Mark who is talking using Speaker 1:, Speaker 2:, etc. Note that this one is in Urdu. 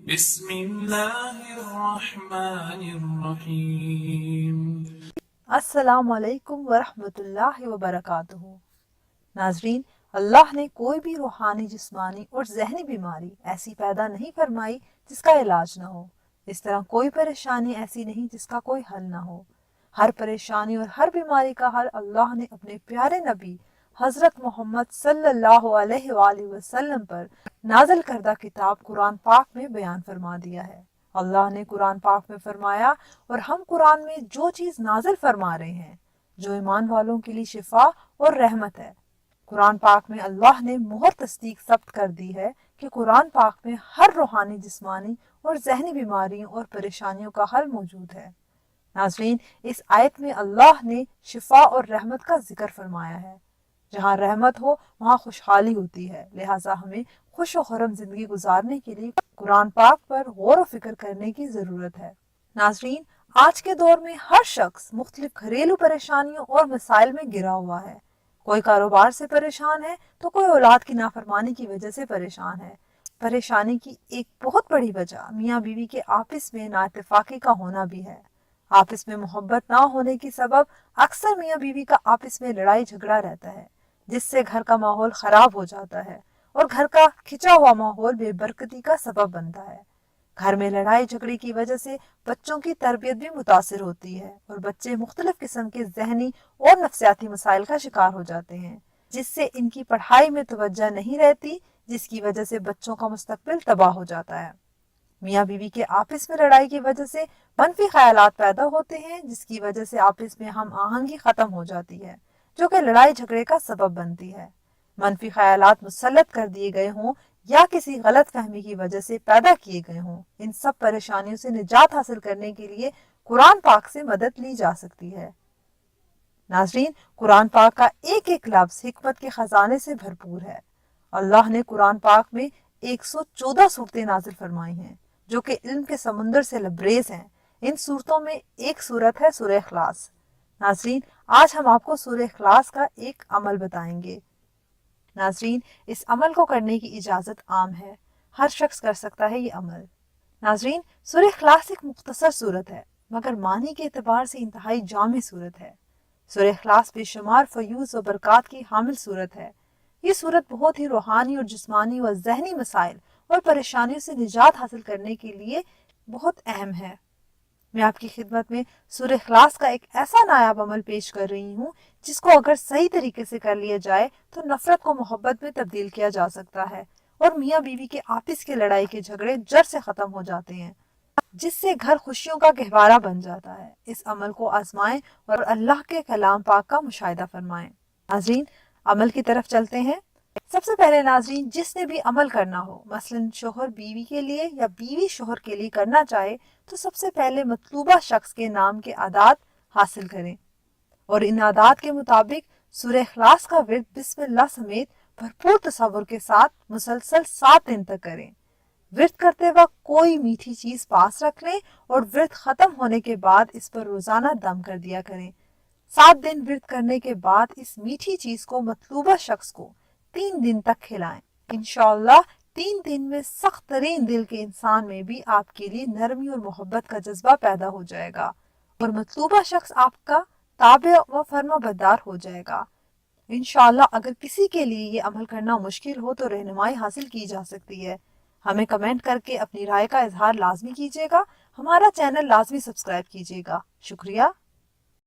Speaker 1: بسم اللہ الرحمن الرحیم۔
Speaker 2: السلام علیکم ورحمۃ اللہ وبرکاتہ۔ ناظرین، اللہ نے کوئی بھی روحانی، جسمانی اور ذہنی بیماری ایسی پیدا نہیں فرمائی جس کا علاج نہ ہو۔ اس طرح کوئی پریشانی ایسی نہیں جس کا کوئی حل نہ ہو۔ ہر پریشانی اور ہر بیماری کا حل اللہ نے اپنے پیارے نبی حضرت محمد صلی اللہ علیہ وآلہ وسلم پر نازل کردہ کتاب قرآن پاک میں بیان فرما دیا ہے۔ اللہ نے قرآن پاک میں فرمایا، اور ہم قرآن میں جو چیز نازل فرما رہے ہیں جو ایمان والوں کے لیے شفا اور رحمت ہے۔ قرآن پاک میں اللہ نے مہر تصدیق ثبت کر دی ہے کہ قرآن پاک میں ہر روحانی، جسمانی اور ذہنی بیماریوں اور پریشانیوں کا حل موجود ہے۔ ناظرین، اس آیت میں اللہ نے شفا اور رحمت کا ذکر فرمایا ہے۔ جہاں رحمت ہو وہاں خوشحالی ہوتی ہے، لہٰذا ہمیں خوش و خرم زندگی گزارنے کے لیے قرآن پاک پر غور و فکر کرنے کی ضرورت ہے۔ ناظرین، آج کے دور میں ہر شخص مختلف گھریلو پریشانیوں اور مسائل میں گھرا ہوا ہے۔ کوئی کاروبار سے پریشان ہے تو کوئی اولاد کی نافرمانی کی وجہ سے پریشان ہے۔ پریشانی کی ایک بہت بڑی وجہ میاں بیوی کے آپس میں نااتفاقی کا ہونا بھی ہے۔ آپس میں محبت نہ ہونے کی سبب اکثر میاں بیوی کا آپس میں لڑائی جھگڑا رہتا ہے، جس سے گھر کا ماحول خراب ہو جاتا ہے اور گھر کا کھنچا ہوا ماحول بے برکتی کا سبب بنتا ہے۔ گھر میں لڑائی جھگڑے کی وجہ سے بچوں کی تربیت بھی متاثر ہوتی ہے اور بچے مختلف قسم کے ذہنی اور نفسیاتی مسائل کا شکار ہو جاتے ہیں، جس سے ان کی پڑھائی میں توجہ نہیں رہتی، جس کی وجہ سے بچوں کا مستقبل تباہ ہو جاتا ہے۔ میاں بیوی کے آپس میں لڑائی کی وجہ سے منفی خیالات پیدا ہوتے ہیں، جس کی وجہ سے آپس میں ہم آہنگی ختم ہو جاتی ہے، جو کہ لڑائی جھگڑے کا سبب بنتی ہے۔ منفی خیالات مسلط کر دیے گئے ہوں یا کسی غلط فہمی کی وجہ سے پیدا کیے گئے ہوں، ان سب پریشانیوں سے نجات حاصل کرنے کے لیے قرآن پاک سے مدد لی جا سکتی ہے۔ ناظرین، قرآن پاک کا ایک ایک لفظ حکمت کے خزانے سے بھرپور ہے۔ اللہ نے قرآن پاک میں 114 صورتیں نازل فرمائی ہیں، جو کہ علم کے سمندر سے لبریز ہیں۔ ان صورتوں میں ایک صورت ہے سورہ اخلاص۔ ناظرین، آج ہم آپ کو سورہ اخلاص کا ایک عمل بتائیں گے۔ ناظرین، اس عمل کو کرنے کی اجازت عام ہے، ہر شخص کر سکتا ہے یہ عمل۔ ناظرین، سورہ اخلاص ایک مختصر صورت ہے، مگر معنی کے اعتبار سے انتہائی جامع صورت ہے۔ سورہ اخلاص بے شمار فیوز و برکات کی حامل صورت ہے۔ یہ صورت بہت ہی روحانی اور جسمانی و ذہنی مسائل اور پریشانیوں سے نجات حاصل کرنے کے لیے بہت اہم ہے۔ میں آپ کی خدمت میں سورہ اخلاص کا ایک ایسا نایاب عمل پیش کر رہی ہوں جس کو اگر صحیح طریقے سے کر لیا جائے تو نفرت کو محبت میں تبدیل کیا جا سکتا ہے اور میاں بیوی کے آپس کے لڑائی کے جھگڑے جڑ سے ختم ہو جاتے ہیں، جس سے گھر خوشیوں کا گہوارہ بن جاتا ہے۔ اس عمل کو آزمائیں اور اللہ کے کلام پاک کا مشاہدہ فرمائیں۔ ناظرین، عمل کی طرف چلتے ہیں۔ سب سے پہلے ناظرین، جس نے بھی عمل کرنا ہو، مثلا شوہر بیوی کے لیے یا بیوی شوہر کے لیے کرنا چاہے، تو سب سے پہلے مطلوبہ شخص کے نام کے اعداد حاصل کریں اور ان اعداد کے مطابق سورہ اخلاص کا ورد بسم اللہ سمیت بھرپور تصور کے ساتھ مسلسل 7 دن تک کریں۔ ورد کرتے وقت کوئی میٹھی چیز پاس رکھ لیں اور ورد ختم ہونے کے بعد اس پر روزانہ دم کر دیا کریں۔ 7 دن ورد کرنے کے بعد اس میٹھی چیز کو مطلوبہ شخص کو 3 دن تک کھلائیں۔ انشاءاللہ 3 دن میں سخت ترین دل کے انسان میں بھی آپ کے لیے نرمی اور محبت کا جذبہ پیدا ہو جائے گا اور مطلوبہ شخص آپ کا تابع و فرما بردار ہو جائے گا۔ انشاءاللہ اگر کسی کے لیے یہ عمل کرنا مشکل ہو تو رہنمائی حاصل کی جا سکتی ہے۔ ہمیں کمنٹ کر کے اپنی رائے کا اظہار لازمی کیجیے گا۔ ہمارا چینل لازمی سبسکرائب کیجیے گا۔ شکریہ۔